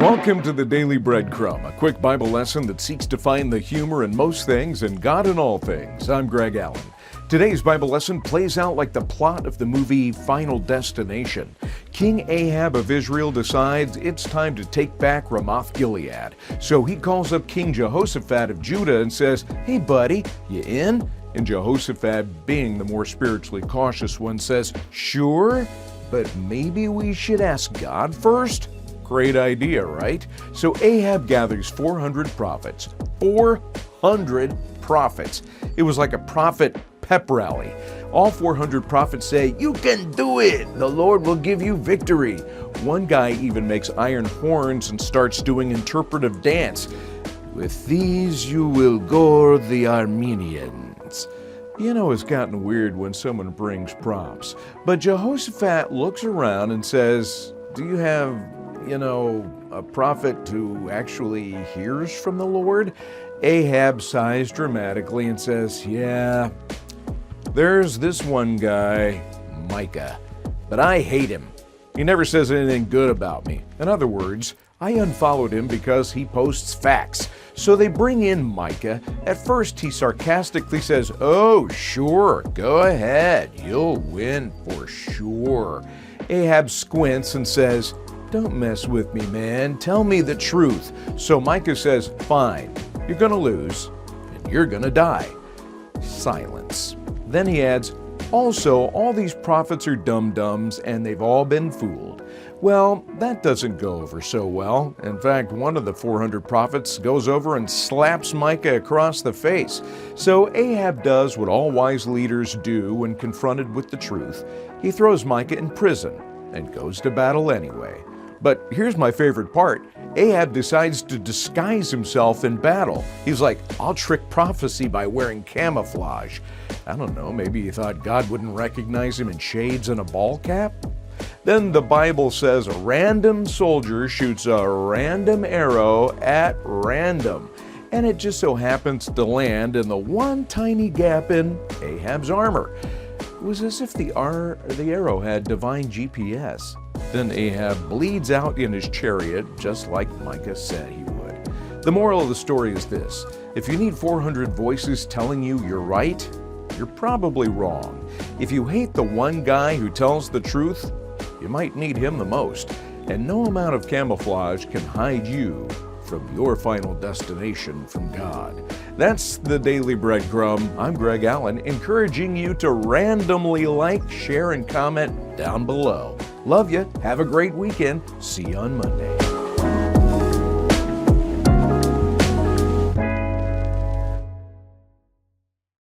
Welcome to the Daily Bread Crumb, a quick Bible lesson that seeks to find the humor in most things and God in all things. I'm Greg Allen. Today's Bible lesson plays out like the plot of the movie Final Destination. King Ahab of Israel decides it's time to take back Ramoth-Gilead. So he calls up King Jehoshaphat of Judah and says, "Hey buddy, you in?" And Jehoshaphat, being the more spiritually cautious one, says, "Sure, but maybe we should ask God first." Great idea, right? So Ahab gathers 400 prophets. 400 prophets. It was like a prophet pep rally. All 400 prophets say, "You can do it! The Lord will give you victory." One guy even makes iron horns and starts doing interpretive dance. "With these you will gore the Armenians." You know, it's gotten weird when someone brings props. But Jehoshaphat looks around and says, "Do you have a prophet who actually hears from the Lord?" Ahab sighs dramatically and says, "Yeah, there's this one guy, Micah, but I hate him. He never says anything good about me. In other words, I unfollowed him because he posts facts." So they bring in Micah. At first, he sarcastically says, "Oh, sure, go ahead. You'll win for sure." Ahab squints and says, "Don't mess with me, man. Tell me the truth." So Micah says, "Fine, you're going to lose, and you're going to die." Silence. Then he adds, "Also, all these prophets are dum-dums, and they've all been fooled." Well, that doesn't go over so well. In fact, one of the 400 prophets goes over and slaps Micah across the face. So Ahab does what all wise leaders do when confronted with the truth. He throws Micah in prison and goes to battle anyway. But here's my favorite part. Ahab decides to disguise himself in battle. He's like, "I'll trick prophecy by wearing camouflage." I don't know, maybe he thought God wouldn't recognize him in shades and a ball cap? Then the Bible says a random soldier shoots a random arrow at random. And it just so happens to land in the one tiny gap in Ahab's armor. It was as if the arrow had divine GPS. Then Ahab bleeds out in his chariot, just like Micah said he would. The moral of the story is this: if you need 400 voices telling you you're right, you're probably wrong. If you hate the one guy who tells the truth, you might need him the most. And no amount of camouflage can hide you from your final destination from God. That's the Daily Bread Crumb. I'm Greg Allen, encouraging you to randomly like, share, and comment down below. Love you. Have a great weekend. See you on Monday.